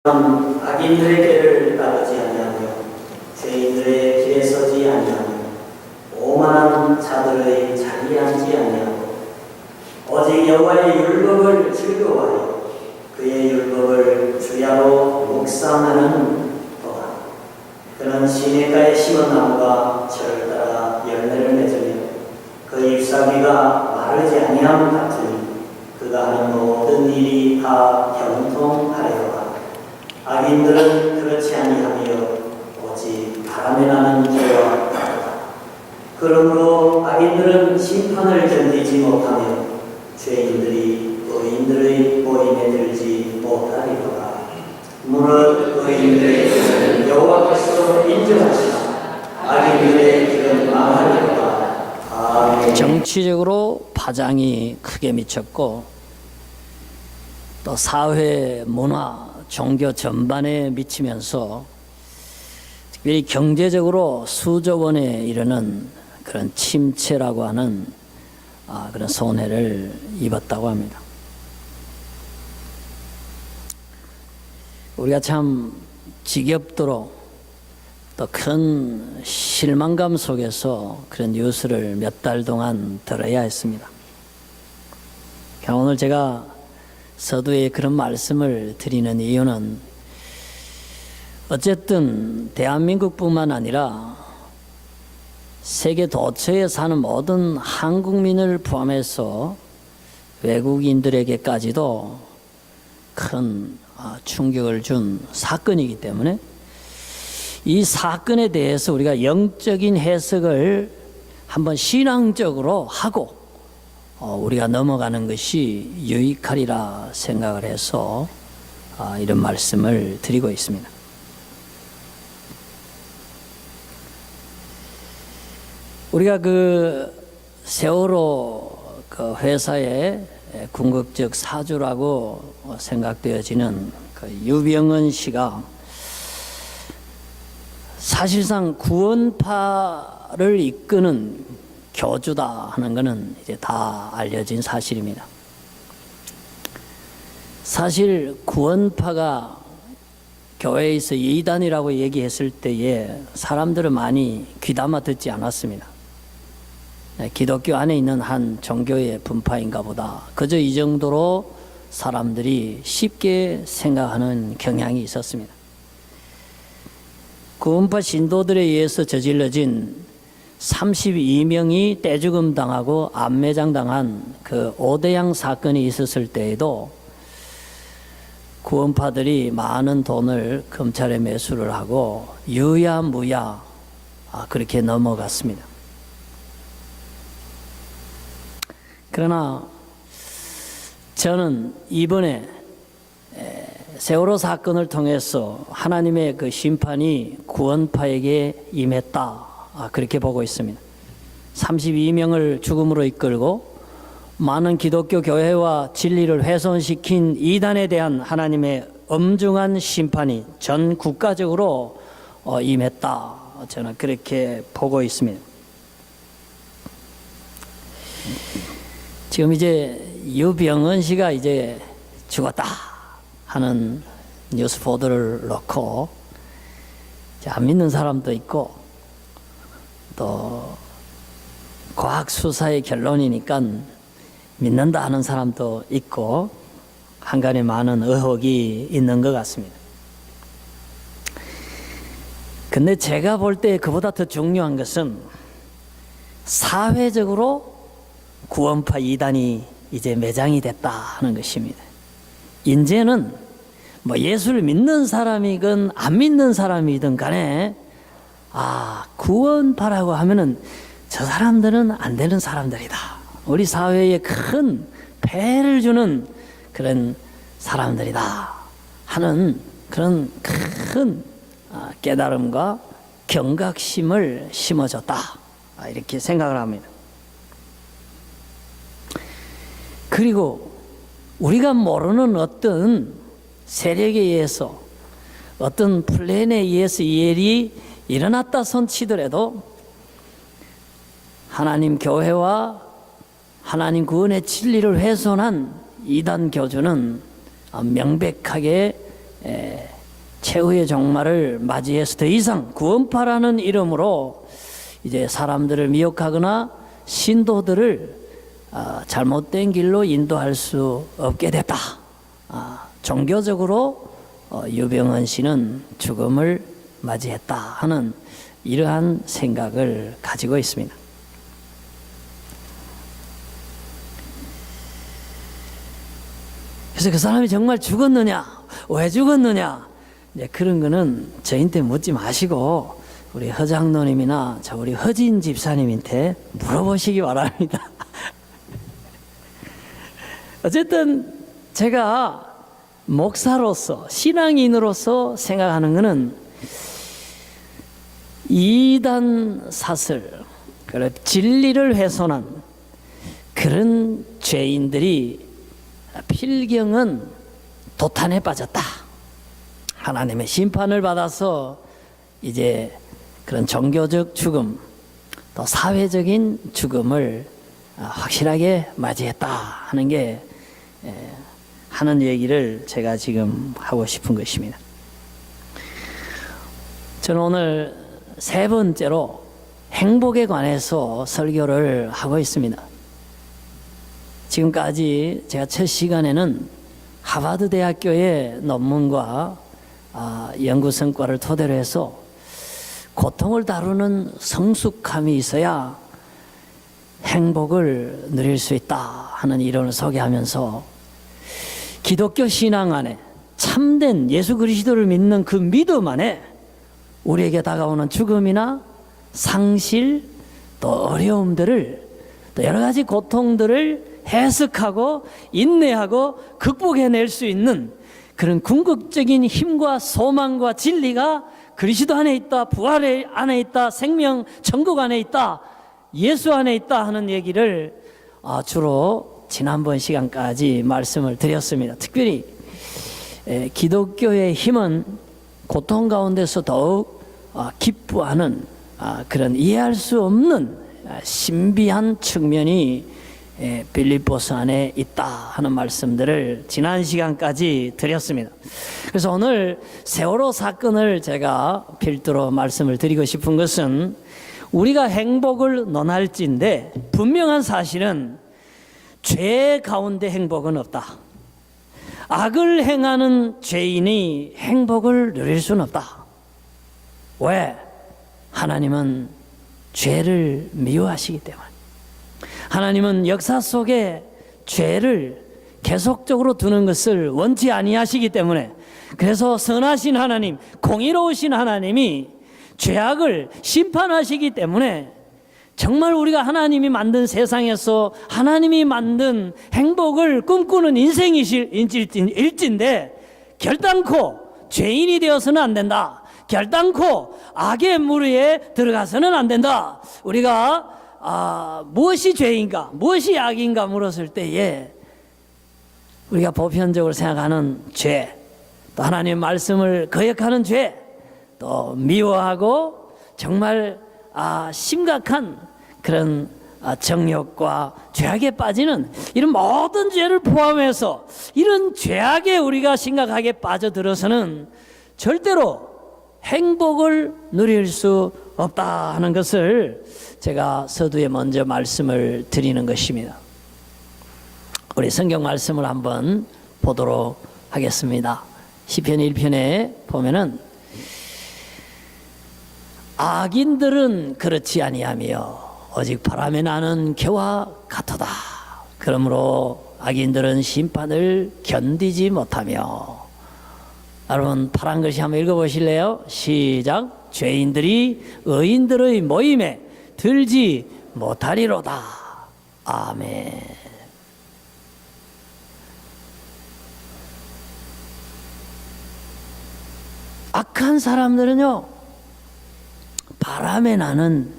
악인들의 길을 따르지 아니하며 죄인들의 길에 서지 아니하며 오만한 자들의 자리에 앉지 아니하고 오직 여호와의 율법을 즐거워하여 그의 율법을 주야로 묵상하는 도다. 그는 시냇가에 심은 나무가 철을 따라 열매를 맺으며 그 잎사귀가 마르지 아니함 같으니 그가 하는 모든 일이 다 형통하리로다. 악인들은 그렇지 아니하며 오직 바람에 나는 개와 같다. 그러므로 악인들은 심판을 견디지 못하며 죄인들이 의인들의 모임에 들지 못하리로다. 무릇 의인들의 길은 여호와께서 인정하시나 악인들의 길은 망하리로다. 아멘. 정치적으로 파장이 크게 미쳤고 또 사회, 문화, 종교 전반에 미치면서 특별히 경제적으로 수조 원에 이르는 그런 침체라고 하는 그런 손해를 입었다고 합니다. 우리가 참 지겹도록 또 큰 실망감 속에서 그런 뉴스를 몇 달 동안 들어야 했습니다. 오늘 제가 서두에 그런 말씀을 드리는 이유는 어쨌든 대한민국뿐만 아니라 세계 도처에 사는 모든 한국민을 포함해서 외국인들에게까지도 큰 충격을 준 사건이기 때문에 이 사건에 대해서 우리가 영적인 해석을 한번 신앙적으로 하고 우리가 넘어가는 것이 유익하리라 생각을 해서 이런 말씀을 드리고 있습니다. 우리가 그 세월호 그 회사의 궁극적 사주라고 생각되어지는 그 유병헌 씨가 사실상 구원파를 이끄는 교주다 하는 것은 이제 다 알려진 사실입니다. 사실 구원파가 교회에서 이단이라고 얘기했을 때에 사람들은 많이 귀담아 듣지 않았습니다. 기독교 안에 있는 한 종교의 분파인가 보다. 그저 이 정도로 사람들이 쉽게 생각하는 경향이 있었습니다. 구원파 신도들에 의해서 저질러진 32명이 떼죽음 당하고 암매장 당한 그 오대양 사건이 있었을 때에도 구원파들이 많은 돈을 검찰에 매수를 하고 유야무야 그렇게 넘어갔습니다. 그러나 저는 이번에 세월호 사건을 통해서 하나님의 그 심판이 구원파에게 임했다 그렇게 보고 있습니다. 32명을 죽음으로 이끌고 많은 기독교 교회와 진리를 훼손시킨 이단에 대한 하나님의 엄중한 심판이 전 국가적으로 임했다 저는 그렇게 보고 있습니다. 지금 이제 유병헌 씨가 이제 죽었다 하는 뉴스 보도를 놓고 안 믿는 사람도 있고 또 과학 수사의 결론이니까 믿는다 하는 사람도 있고 한간에 많은 의혹이 있는 것 같습니다. 근데 제가 볼 때 그보다 더 중요한 것은 사회적으로 구원파 이단이 이제 매장이 됐다 하는 것입니다. 이제는 뭐 예수를 믿는 사람이건 안 믿는 사람이든 간에 구원파라고 하면은 저 사람들은 안 되는 사람들이다. 우리 사회에 큰 폐해를 주는 그런 사람들이다 하는 그런 큰 깨달음과 경각심을 심어줬다 이렇게 생각을 합니다. 그리고 우리가 모르는 어떤 세력에 의해서 어떤 플랜에 의해서 이 일이 일어났다 손치더라도 하나님 교회와 하나님 구원의 진리를 훼손한 이단 교주는 명백하게 최후의 종말을 맞이해서 더 이상 구원파라는 이름으로 이제 사람들을 미혹하거나 신도들을 잘못된 길로 인도할 수 없게 됐다. 종교적으로 유병헌 씨는 죽음을 맞이했다 하는 이러한 생각을 가지고 있습니다. 그래서 그 사람이 정말 죽었느냐, 왜 죽었느냐, 이제 그런 거는 저한테 묻지 마시고 우리 허장노님이나 우리 허진 집사님한테 물어보시기 바랍니다. 어쨌든 제가 목사로서 신앙인으로서 생각하는 것은 이단 사슬, 진리를 훼손한 그런 죄인들이 필경은 도탄에 빠졌다. 하나님의 심판을 받아서 이제 그런 종교적 죽음, 또 사회적인 죽음을 확실하게 맞이했다 하는 게 하는 얘기를 제가 지금 하고 싶은 것입니다. 저는 오늘 세 번째로 행복에 관해서 설교를 하고 있습니다. 지금까지 제가 첫 시간에는 하버드 대학교의 논문과 연구 성과를 토대로 해서 고통을 다루는 성숙함이 있어야 행복을 누릴 수 있다 하는 이론을 소개하면서 기독교 신앙 안에 참된 예수 그리스도를 믿는 그 믿음 안에 우리에게 다가오는 죽음이나 상실 또 어려움들을 또 여러 가지 고통들을 해석하고 인내하고 극복해낼 수 있는 그런 궁극적인 힘과 소망과 진리가 그리스도 안에 있다, 부활 안에 있다, 생명 천국 안에 있다, 예수 안에 있다 하는 얘기를 주로 지난번 시간까지 말씀을 드렸습니다. 특별히 기독교의 힘은 고통 가운데서 더욱 기뻐하는 그런 이해할 수 없는 신비한 측면이 빌립보서 안에 있다 하는 말씀들을 지난 시간까지 드렸습니다. 그래서 오늘 세월호 사건을 제가 필두로 말씀을 드리고 싶은 것은 우리가 행복을 논할지인데 분명한 사실은 죄 가운데 행복은 없다. 악을 행하는 죄인이 행복을 누릴 수는 없다. 왜? 하나님은 죄를 미워하시기 때문에. 하나님은 역사 속에 죄를 계속적으로 두는 것을 원치 아니하시기 때문에, 그래서 선하신 하나님, 공의로우신 하나님이 죄악을 심판하시기 때문에 정말 우리가 하나님이 만든 세상에서 하나님이 만든 행복을 꿈꾸는 인생일진데 결단코 죄인이 되어서는 안 된다. 결단코 악의 무리에 들어가서는 안 된다. 우리가 무엇이 죄인가, 무엇이 악인가 물었을 때에 우리가 보편적으로 생각하는 죄, 또 하나님의 말씀을 거역하는 죄, 또 미워하고 정말 심각한 그런 정욕과 죄악에 빠지는 이런 모든 죄를 포함해서 이런 죄악에 우리가 심각하게 빠져들어서는 절대로 행복을 누릴 수 없다 하는 것을 제가 서두에 먼저 말씀을 드리는 것입니다. 우리 성경 말씀을 한번 보도록 하겠습니다. 시편 1편에 보면은 악인들은 그렇지 아니하며 오직 바람에 나는 겨와 같도다. 그러므로 악인들은 심판을 견디지 못하며. 여러분 파란 글씨 한번 읽어보실래요? 시작. 죄인들이 의인들의 모임에 들지 못하리로다. 아멘. 악한 사람들은요, 바람에 나는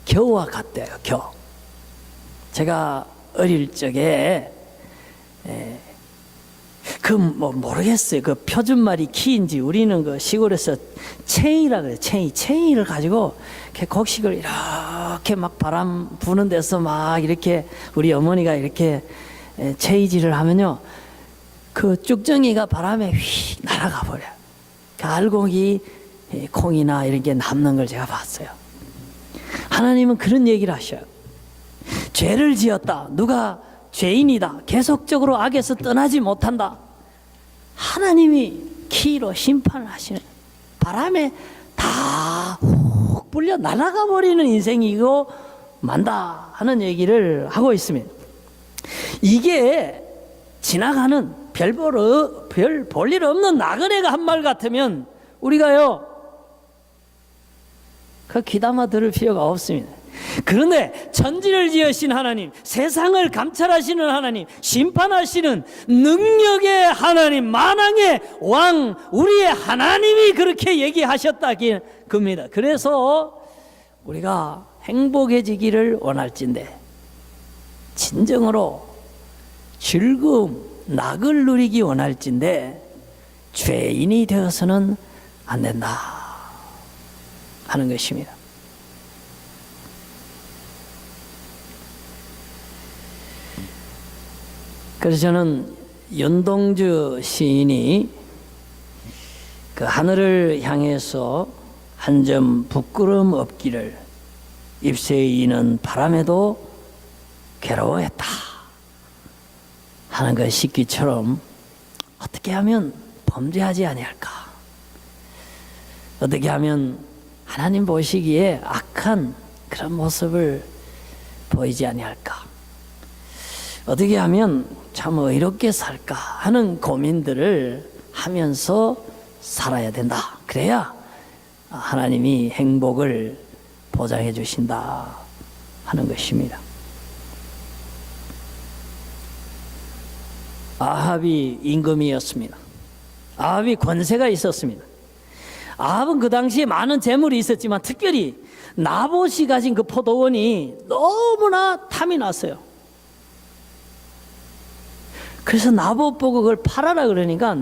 겨와 같대요. 겨. 제가 어릴 적에 모르겠어요. 그 표준말이 키인지 우리는 그 시골에서 챙이라 그래요. 챙이를 가지고 이렇게 곡식을 이렇게 막 바람 부는 데서 막 이렇게 우리 어머니가 이렇게 채이질을 하면요, 그 쭉정이가 바람에 휙 날아가 버려요. 그 알곡이 콩이나 이런 게 남는 걸 제가 봤어요. 하나님은 그런 얘기를 하셔요. 죄를 지었다. 누가 죄인이다. 계속적으로 악에서 떠나지 못한다. 하나님이 키로 심판을 하시는, 바람에 다 훅 불려 날아가 버리는 인생이고 만다 하는 얘기를 하고 있습니다. 이게 지나가는 별 볼 일 없는 나그네가 한 말 같으면 우리가요 그 귀담아 들을 필요가 없습니다. 그런데 천지를 지으신 하나님, 세상을 감찰하시는 하나님, 심판하시는 능력의 하나님, 만왕의 왕, 우리의 하나님이 그렇게 얘기하셨다 겁니다. 그래서 우리가 행복해지기를 원할진대 진정으로 즐거움, 낙을 누리기 원할진대 죄인이 되어서는 안 된다 하는 것입니다. 그래서 저는 윤동주 시인이 그 하늘을 향해서 한 점 부끄럼 없기를 입새에 이는 바람에도 괴로워했다 하는 그 시기처럼 어떻게 하면 범죄하지 아니할까? 어떻게 하면 하나님 보시기에 악한 그런 모습을 보이지 아니할까? 어떻게 하면 참 의롭게 살까 하는 고민들을 하면서 살아야 된다. 그래야 하나님이 행복을 보장해 주신다 하는 것입니다. 아합이 임금이었습니다. 아합이 권세가 있었습니다. 아합은 그 당시에 많은 재물이 있었지만 특별히 나봇이 가진 그 포도원이 너무나 탐이 났어요. 그래서 나봇 보고 그걸 팔아라 그러니까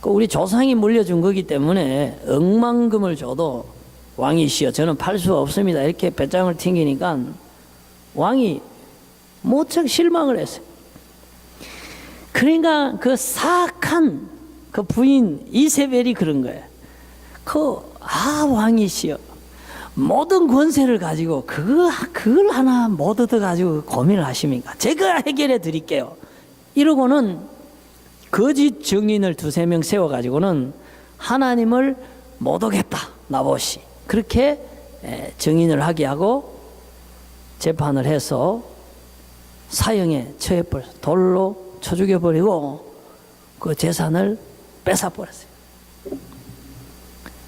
우리 조상이 물려준 거기 때문에 억만금을 줘도 왕이시여 저는 팔 수 없습니다 이렇게 배짱을 튕기니까 왕이 무척 실망을 했어요. 그러니까 그 사악한 그 부인 이세벨이 그런 거예요. 왕이시여 모든 권세를 가지고 그걸 하나 못 얻어가지고 고민을 하십니까? 제가 해결해 드릴게요. 이러고는 거짓 증인을 2-3명 세워가지고는 하나님을 못 오겠다 나봇이 그렇게 증인을 하게 하고 재판을 해서 사형에 처해버려서 돌로 쳐 죽여버리고 그 재산을 뺏어버렸어요.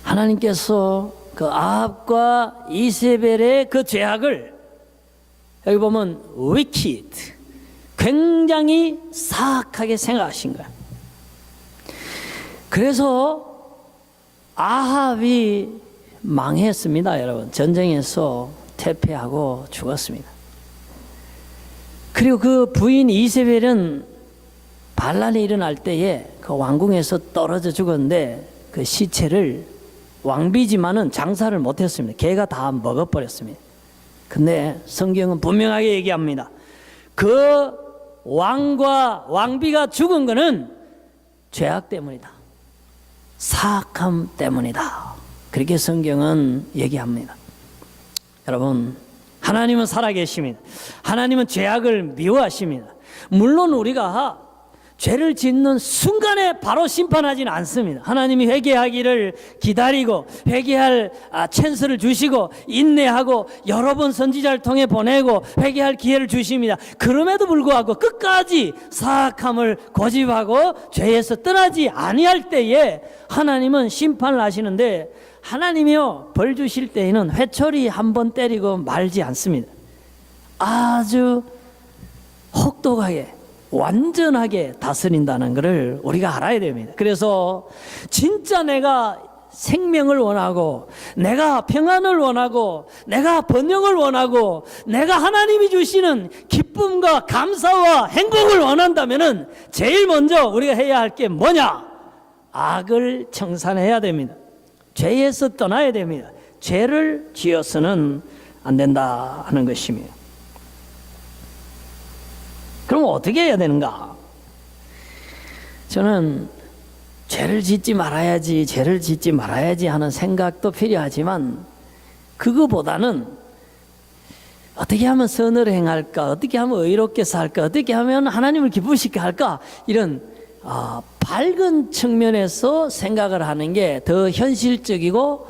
하나님께서 그 아합과 이세벨의 그 죄악을 여기 보면 wicked, 굉장히 사악하게 생각하신 거예요. 그래서 아합이 망했습니다, 여러분. 전쟁에서 퇴폐하고 죽었습니다. 그리고 그 부인 이세벨은 반란이 일어날 때에 그 왕궁에서 떨어져 죽었는데 그 시체를 왕비지만은 장사를 못했습니다. 개가 다 먹어버렸습니다. 근데 성경은 분명하게 얘기합니다. 그 왕과 왕비가 죽은 것은 죄악 때문이다. 사악함 때문이다. 그렇게 성경은 얘기합니다. 여러분, 하나님은 살아계십니다. 하나님은 죄악을 미워하십니다. 물론 우리가 죄를 짓는 순간에 바로 심판하지는 않습니다. 하나님이 회개하기를 기다리고 회개할 찬스를 주시고 인내하고 여러 번 선지자를 통해 보내고 회개할 기회를 주십니다. 그럼에도 불구하고 끝까지 사악함을 고집하고 죄에서 떠나지 아니할 때에 하나님은 심판을 하시는데 하나님이요 벌 주실 때에는 회초리 한 번 때리고 말지 않습니다. 아주 혹독하게 완전하게 다스린다는 것을 우리가 알아야 됩니다. 그래서 진짜 내가 생명을 원하고 내가 평안을 원하고 내가 번영을 원하고 내가 하나님이 주시는 기쁨과 감사와 행복을 원한다면 제일 먼저 우리가 해야 할 게 뭐냐? 악을 청산해야 됩니다. 죄에서 떠나야 됩니다. 죄를 지어서는 안 된다 하는 것입니다. 그럼 어떻게 해야 되는가? 저는 죄를 짓지 말아야지 하는 생각도 필요하지만 그거보다는 어떻게 하면 선을 행할까, 어떻게 하면 의롭게 살까, 어떻게 하면 하나님을 기쁘시게 할까, 이런 밝은 측면에서 생각을 하는 게 더 현실적이고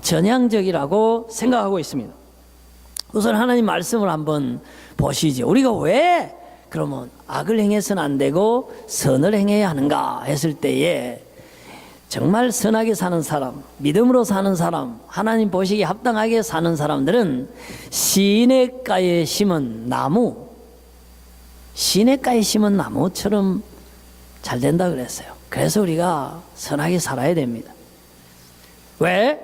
전향적이라고 생각하고 있습니다. 우선 하나님 말씀을 한번 보시죠. 우리가 왜 그러면 악을 행해서는 안 되고 선을 행해야 하는가 했을 때에 정말 선하게 사는 사람, 믿음으로 사는 사람, 하나님 보시기에 합당하게 사는 사람들은 시냇가에 심은 나무, 시냇가에 심은 나무처럼 잘 된다 그랬어요. 그래서 우리가 선하게 살아야 됩니다. 왜?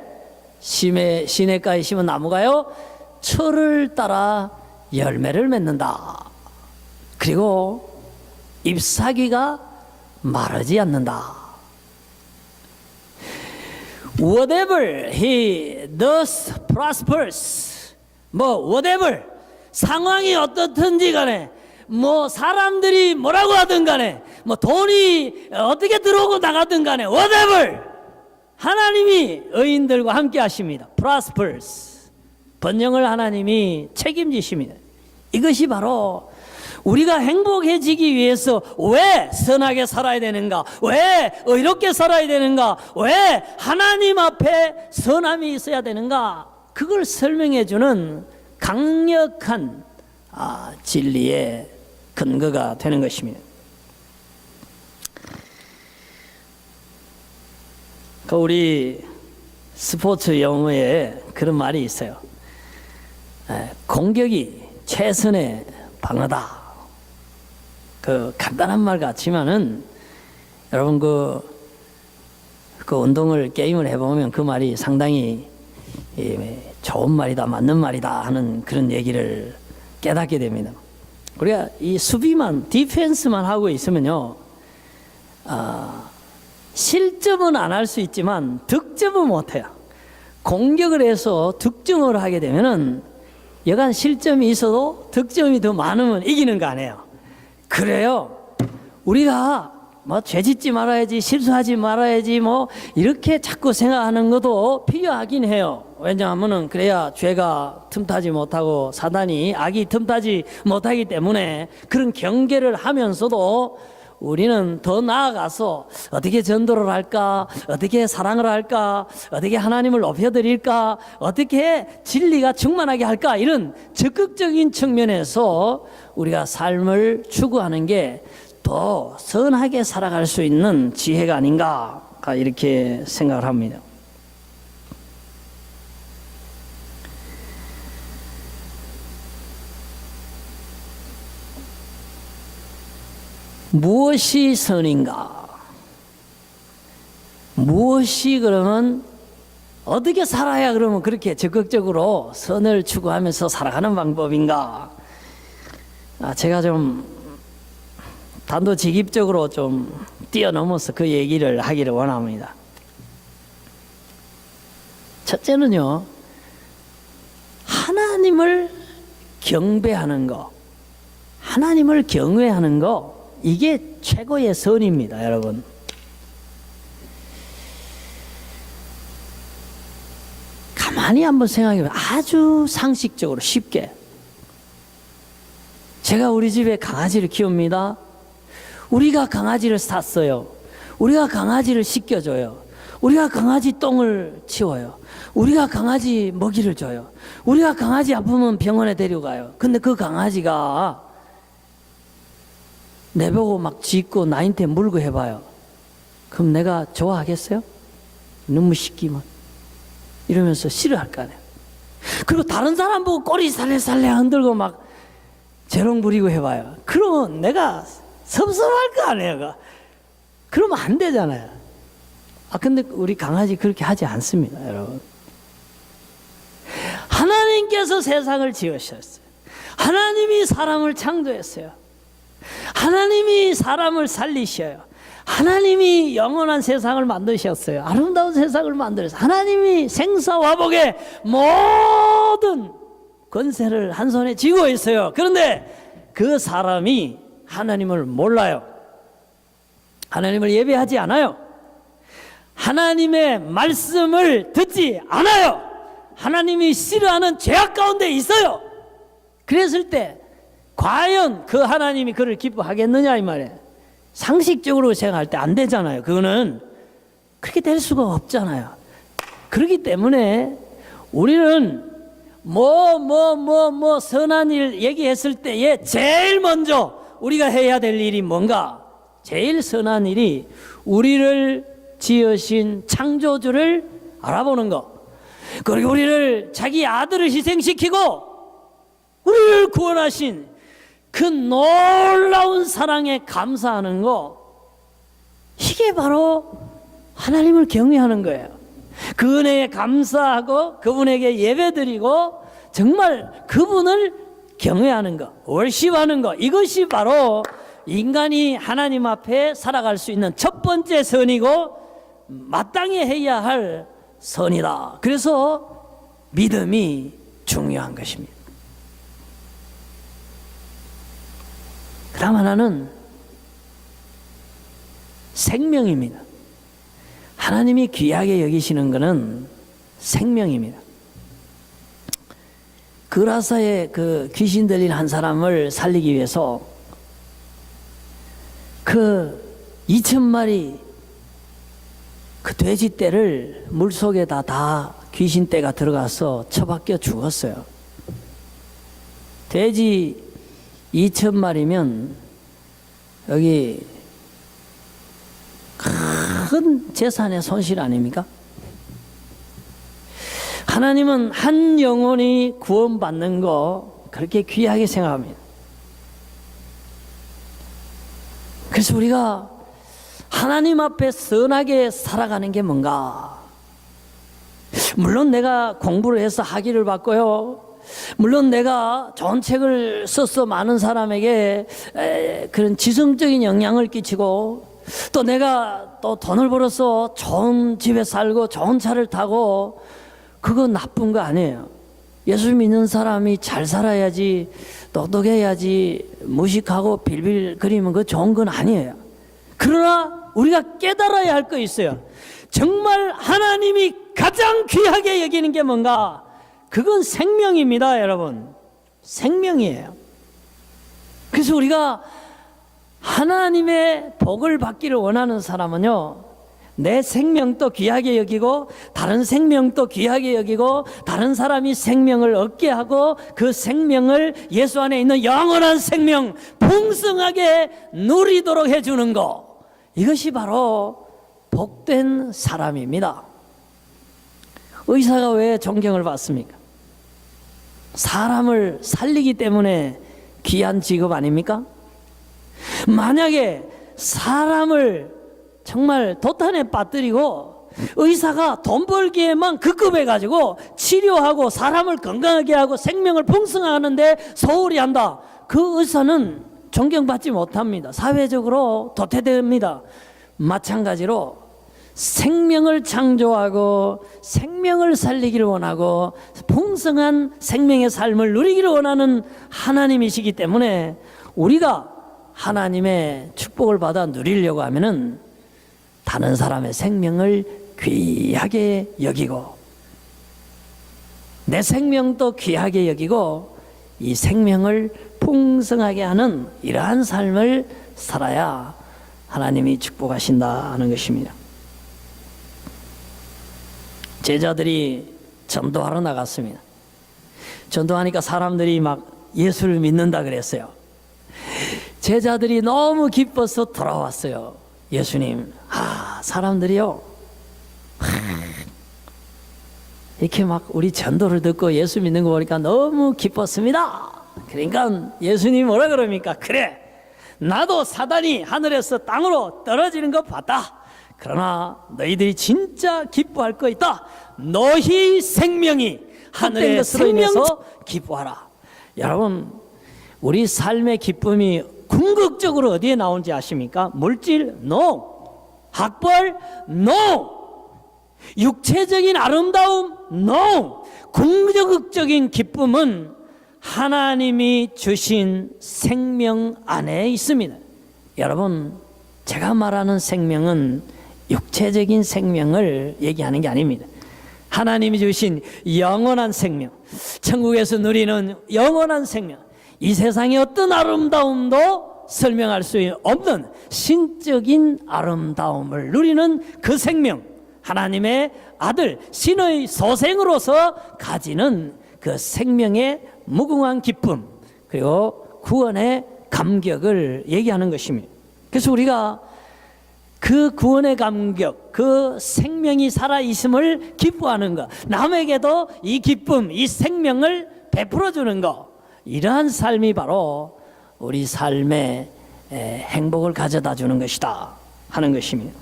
시냇가에 심은 나무가요, 철을 따라 열매를 맺는다. 그리고 잎사귀가 마르지 않는다. Whatever he does prospers. whatever 상황이 어떻든지 간에, 사람들이 뭐라고 하든 간에, 돈이 어떻게 들어오고 나가든 간에, whatever 하나님이 의인들과 함께 하십니다. prospers. 번영을 하나님이 책임지십니다. 이것이 바로 우리가 행복해지기 위해서 왜 선하게 살아야 되는가, 왜 의롭게 살아야 되는가, 왜 하나님 앞에 선함이 있어야 되는가, 그걸 설명해 주는 강력한 진리의 근거가 되는 것입니다. 우리 스포츠 용어에 그런 말이 있어요. 공격이 최선의 방어다. 간단한 말 같지만은 여러분 그 운동을 게임을 해보면 그 말이 상당히 좋은 말이다, 맞는 말이다 하는 그런 얘기를 깨닫게 됩니다. 우리가 이 수비만, 디펜스만 하고 있으면요, 실점은 안 할 수 있지만 득점은 못해요. 공격을 해서 득점을 하게 되면은 여간 실점이 있어도 득점이 더 많으면 이기는 거 아니에요. 그래요. 우리가 죄짓지 말아야지, 실수하지 말아야지, 이렇게 자꾸 생각하는 것도 필요하긴 해요. 왜냐하면은 그래야 죄가 틈타지 못하고 사단이, 악이 틈타지 못하기 때문에 그런 경계를 하면서도 우리는 더 나아가서 어떻게 전도를 할까, 어떻게 사랑을 할까, 어떻게 하나님을 높여드릴까, 어떻게 진리가 충만하게 할까, 이런 적극적인 측면에서 우리가 삶을 추구하는 게 더 선하게 살아갈 수 있는 지혜가 아닌가, 이렇게 생각을 합니다. 무엇이 선인가? 무엇이 그러면 어떻게 살아야 그러면 그렇게 적극적으로 선을 추구하면서 살아가는 방법인가? 제가 좀 단도직입적으로 좀 뛰어넘어서 그 얘기를 하기를 원합니다. 첫째는요, 하나님을 경배하는 거, 하나님을 경외하는 거, 이게 최고의 선입니다, 여러분. 가만히 한번 생각해보면 아주 상식적으로 쉽게, 제가 우리 집에 강아지를 키웁니다. 우리가 강아지를 샀어요. 우리가 강아지를 씻겨줘요. 우리가 강아지 똥을 치워요. 우리가 강아지 먹이를 줘요. 우리가 강아지 아프면 병원에 데려가요. 근데 그 강아지가 내보고 막 짖고 나한테 물고 해봐요. 그럼 내가 좋아하겠어요? 너무 씻기면 이러면서 싫어할 거 아니에요. 그리고 다른 사람 보고 꼬리 살래살래 흔들고 막 재롱 부리고 해봐요. 그러면 내가 섭섭할 거 아니에요. 그러면 안 되잖아요. 근데 우리 강아지 그렇게 하지 않습니다, 여러분. 하나님께서 세상을 지으셨어요. 하나님이 사람을 창조했어요. 하나님이 사람을 살리셔요. 하나님이 영원한 세상을 만드셨어요. 아름다운 세상을 만들었어요. 하나님이 생사화복의 모든 권세를 한 손에 쥐고 있어요. 그런데 그 사람이 하나님을 몰라요. 하나님을 예배하지 않아요. 하나님의 말씀을 듣지 않아요. 하나님이 싫어하는 죄악 가운데 있어요. 그랬을 때 과연 그 하나님이 그를 기뻐하겠느냐 이 말이에요. 상식적으로 생각할 때 안 되잖아요. 그거는 그렇게 될 수가 없잖아요. 그렇기 때문에 우리는 선한 일 얘기했을 때에 제일 먼저 우리가 해야 될 일이 뭔가? 제일 선한 일이 우리를 지으신 창조주를 알아보는 것, 그리고 우리를 자기 아들을 희생시키고 우리를 구원하신 그 놀라운 사랑에 감사하는 것, 이게 바로 하나님을 경외하는 거예요. 그 은혜에 감사하고 그분에게 예배드리고 정말 그분을 경외하는 것, 월십하는 것, 이것이 바로 인간이 하나님 앞에 살아갈 수 있는 첫 번째 선이고 마땅히 해야 할 선이다. 그래서 믿음이 중요한 것입니다. 그 다음 하나는 생명입니다. 하나님이 귀하게 여기시는 것은 생명입니다. 그라사에 그 귀신 들린 한 사람을 살리기 위해서 그 2,000마리 그 돼지떼를 물속에다 다 귀신떼가 들어가서 처박혀 죽었어요. 돼지 2,000마리면 여기 큰 재산의 손실 아닙니까? 하나님은 한 영혼이 구원받는 거 그렇게 귀하게 생각합니다. 그래서 우리가 하나님 앞에 선하게 살아가는 게 뭔가? 물론 내가 공부를 해서 학위를 받고요, 물론 내가 좋은 책을 써서 많은 사람에게 그런 지성적인 영향을 끼치고, 또 내가 또 돈을 벌어서 좋은 집에 살고 좋은 차를 타고, 그건 나쁜 거 아니에요. 예수 믿는 사람이 잘 살아야지, 똑똑해야지, 무식하고 빌빌거리면 그거 좋은 건 아니에요. 그러나 우리가 깨달아야 할 거 있어요. 정말 하나님이 가장 귀하게 여기는 게 뭔가? 그건 생명입니다, 여러분. 생명이에요. 그래서 우리가 하나님의 복을 받기를 원하는 사람은요, 내 생명도 귀하게 여기고 다른 생명도 귀하게 여기고 다른 사람이 생명을 얻게 하고 그 생명을 예수 안에 있는 영원한 생명 풍성하게 누리도록 해주는 것, 이것이 바로 복된 사람입니다. 의사가 왜 존경을 받습니까? 사람을 살리기 때문에 귀한 직업 아닙니까? 만약에 사람을 정말 도탄에 빠뜨리고 의사가 돈 벌기에만 급급해가지고 치료하고 사람을 건강하게 하고 생명을 풍성하는데 소홀히 한다, 그 의사는 존경받지 못합니다. 사회적으로 도태됩니다. 마찬가지로 생명을 창조하고 생명을 살리기를 원하고 풍성한 생명의 삶을 누리기를 원하는 하나님이시기 때문에 우리가 하나님의 축복을 받아 누리려고 하면은 다른 사람의 생명을 귀하게 여기고 내 생명도 귀하게 여기고 이 생명을 풍성하게 하는 이러한 삶을 살아야 하나님이 축복하신다 하는 것입니다. 제자들이 전도하러 나갔습니다. 전도하니까 사람들이 막 예수를 믿는다 그랬어요. 제자들이 너무 기뻐서 돌아왔어요. 예수님, 사람들이요, 이렇게 막 우리 전도를 듣고 예수 믿는 거 보니까 너무 기뻤습니다. 그러니까 예수님이 뭐라 그럽니까? 그래, 나도 사단이 하늘에서 땅으로 떨어지는 거 봤다. 그러나 너희들이 진짜 기뻐할 거 있다. 너희 생명이 하늘의 것으로 인해서 기뻐하라. 여러분, 우리 삶의 기쁨이 궁극적으로 어디에 나오는지 아십니까? 물질? No. 학벌? No. 육체적인 아름다움? No. 궁극적인 기쁨은 하나님이 주신 생명 안에 있습니다. 여러분, 제가 말하는 생명은 육체적인 생명을 얘기하는 게 아닙니다. 하나님이 주신 영원한 생명, 천국에서 누리는 영원한 생명, 이 세상의 어떤 아름다움도 설명할 수 없는 신적인 아름다움을 누리는 그 생명, 하나님의 아들, 신의 소생으로서 가지는 그 생명의 무궁한 기쁨, 그리고 구원의 감격을 얘기하는 것입니다. 그래서 우리가 그 구원의 감격, 그 생명이 살아있음을 기뻐하는 것, 남에게도 이 기쁨, 이 생명을 베풀어주는 것, 이러한 삶이 바로 우리 삶에 행복을 가져다 주는 것이다 하는 것입니다.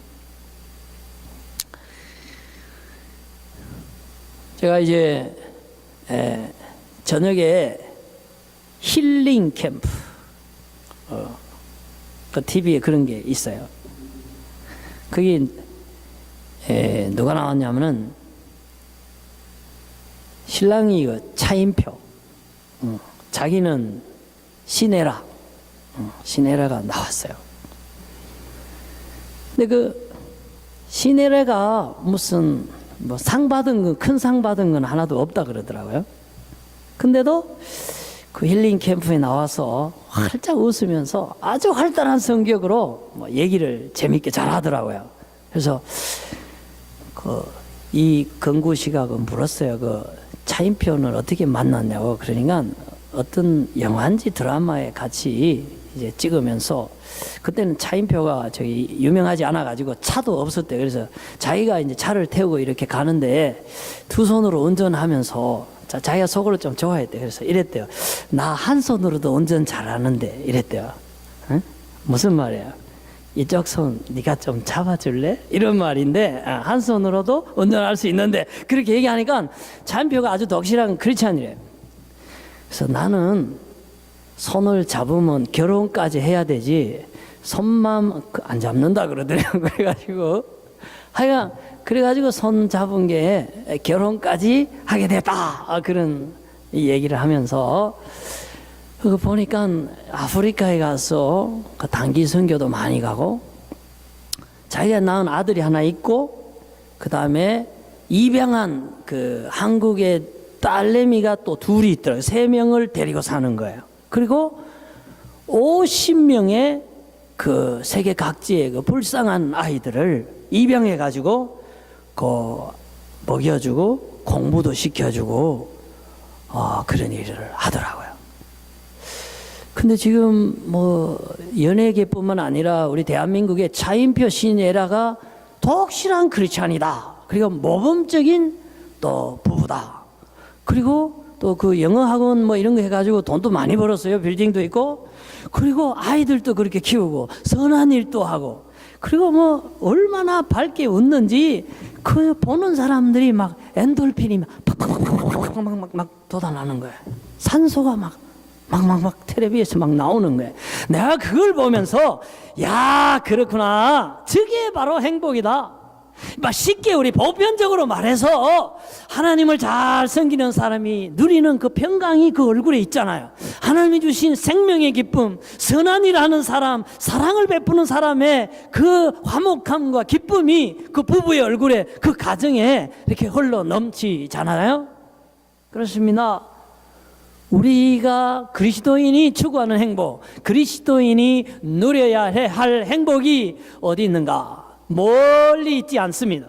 제가 이제 저녁에 힐링 캠프, 그 TV에 그런 게 있어요. 그게 누가 나왔냐면은 신랑이 그 차인표, 자기는 시네라, 시네라가 나왔어요. 근데 그 시네라가 무슨 뭐 상 받은 건, 큰 상 받은 건 하나도 없다 그러더라고요. 근데도 그 힐링 캠프에 나와서 활짝 웃으면서 아주 활달한 성격으로 뭐 얘기를 재밌게 잘 하더라고요. 그래서 이 건구 씨가 물었어요. 그 차인표는 어떻게 만났냐고. 그러니까 어떤 영화인지 드라마에 같이 이제 찍으면서, 그때는 차인표가 저기 유명하지 않아 가지고 차도 없었대. 그래서 자기가 이제 차를 태우고 이렇게 가는데 두 손으로 운전하면서 자기가 속으로 좀 좋아했대. 그래서 이랬대요. 나 한 손으로도 운전 잘하는데, 이랬대요. 응? 무슨 말이야? 이쪽 손 네가 좀 잡아줄래? 이런 말인데, 한 손으로도 운전할 수 있는데, 그렇게 얘기하니까 차인표가 아주 덕실한 크리스찬이래요. 그래서 나는 손을 잡으면 결혼까지 해야 되지 손만 안 잡는다 그러더래요. 그래가지고 하여간 그래가지고 손 잡은 게 결혼까지 하게 됐다, 그런 얘기를 하면서, 그거 보니까 아프리카에 가서 그 단기 선교도 많이 가고, 자기가 낳은 아들이 하나 있고, 그 다음에 입양한 그 한국의 딸내미가 또 둘이 있더라고요. 3명을 데리고 사는 거예요. 그리고 50명의 그 세계 각지의 그 불쌍한 아이들을 입양해 가지고 먹여주고 공부도 시켜주고 그런 일을 하더라고요. 근데 지금 뭐 연예계뿐만 아니라 우리 대한민국의 차인표 시네라가 독실한 크리스찬이다. 그리고 모범적인 또 부부다. 그리고 또 그 영어 학원 뭐 이런 거 해가지고 돈도 많이 벌었어요. 빌딩도 있고, 그리고 아이들도 그렇게 키우고 선한 일도 하고, 그리고 뭐 얼마나 밝게 웃는지 그 보는 사람들이 막 엔돌핀이 막 돋아나는 거예요. 산소가 막 텔레비에서 막 나오는 거예요. 내가 그걸 보면서, 야, 그렇구나, 저게 바로 행복이다. 막 쉽게 우리 보편적으로 말해서 하나님을 잘 섬기는 사람이 누리는 그 평강이 그 얼굴에 있잖아요. 하나님이 주신 생명의 기쁨, 선한 일 하는 사람, 사랑을 베푸는 사람의 그 화목함과 기쁨이 그 부부의 얼굴에, 그 가정에 이렇게 흘러 넘치잖아요. 그렇습니다. 우리가 그리스도인이 추구하는 행복, 그리스도인이 누려야 할 행복이 어디 있는가? 멀리 있지 않습니다.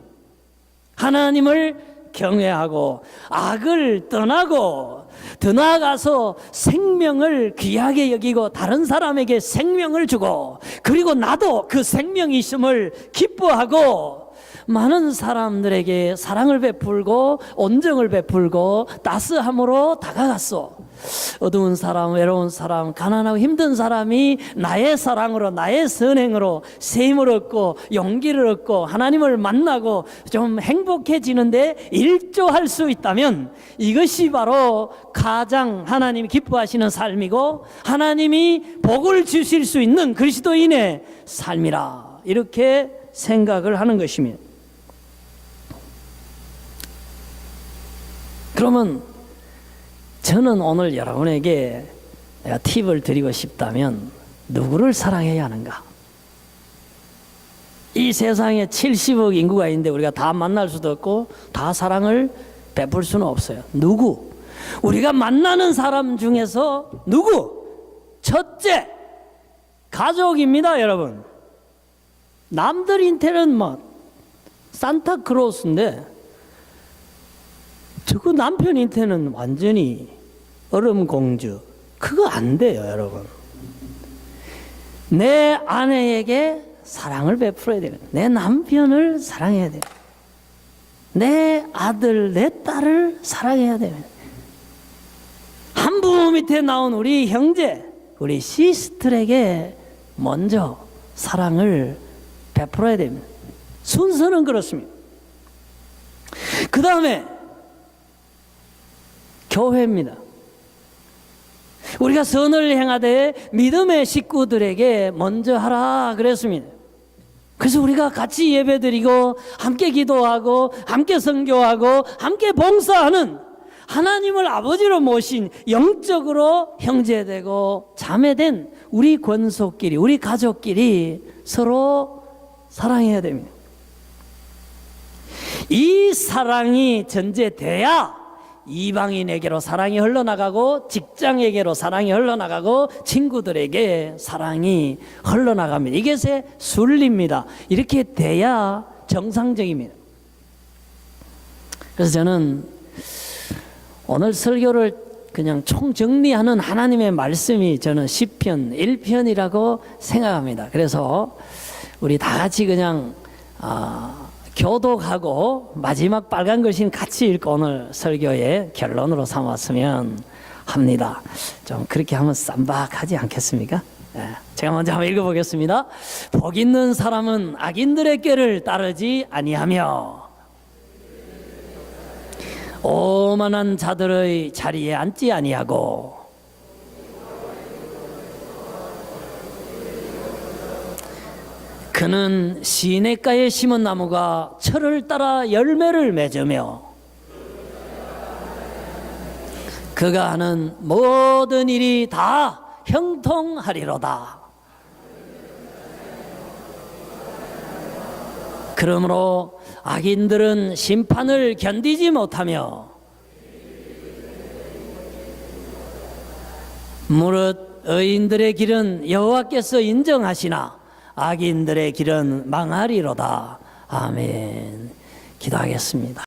하나님을 경외하고 악을 떠나고, 더 나아가서 생명을 귀하게 여기고 다른 사람에게 생명을 주고, 그리고 나도 그 생명이 있음을 기뻐하고 많은 사람들에게 사랑을 베풀고 온정을 베풀고 따스함으로 다가갔어. 어두운 사람, 외로운 사람, 가난하고 힘든 사람이 나의 사랑으로, 나의 선행으로 셈을 얻고 용기를 얻고 하나님을 만나고 좀 행복해지는데 일조할 수 있다면, 이것이 바로 가장 하나님이 기뻐하시는 삶이고 하나님이 복을 주실 수 있는 그리스도인의 삶이라, 이렇게 생각을 하는 것입니다. 그러면 저는 오늘 여러분에게 내가 팁을 드리고 싶다면, 누구를 사랑해야 하는가? 이 세상에 70억 인구가 있는데 우리가 다 만날 수도 없고 다 사랑을 베풀 수는 없어요. 누구? 우리가 만나는 사람 중에서 누구? 첫째, 가족입니다, 여러분. 남들한테는 막 산타크로스인데 저거 남편한테는 완전히 얼음공주. 그거 안 돼요, 여러분. 내 아내에게 사랑을 베풀어야 돼요. 내 남편을 사랑해야 돼요. 내 아들, 내 딸을 사랑해야 돼요. 한 부모 밑에 나온 우리 형제, 우리 시스터에게 먼저 사랑을 베풀어야 됩니다. 순서는 그렇습니다. 그 다음에 교회입니다. 우리가 선을 행하되 믿음의 식구들에게 먼저 하라 그랬습니다. 그래서 우리가 같이 예배드리고 함께 기도하고 함께 선교하고 함께 봉사하는 하나님을 아버지로 모신 영적으로 형제되고 자매된 우리 권속끼리, 우리 가족끼리 서로 사랑해야 됩니다. 이 사랑이 전제돼야 이방인에게로 사랑이 흘러나가고 직장에게로 사랑이 흘러나가고 친구들에게 사랑이 흘러나갑니다. 이것의 순리입니다. 이렇게 돼야 정상적입니다. 그래서 저는 오늘 설교를 그냥 총정리하는 하나님의 말씀이 저는 시편 1편이라고 생각합니다. 그래서 우리 다 같이 그냥 교독하고 마지막 빨간 글씨는 같이 읽고 오늘 설교의 결론으로 삼았으면 합니다. 좀 그렇게 하면 쌈박하지 않겠습니까? 제가 먼저 한번 읽어보겠습니다. 복 있는 사람은 악인들의 꾀를 따르지 아니하며 오만한 자들의 자리에 앉지 아니하고 그는 시냇가에 심은 나무가 철을 따라 열매를 맺으며 그가 하는 모든 일이 다 형통하리로다. 그러므로 악인들은 심판을 견디지 못하며 무릇 의인들의 길은 여호와께서 인정하시나 악인들의 길은 망하리로다. 아멘. 기도하겠습니다.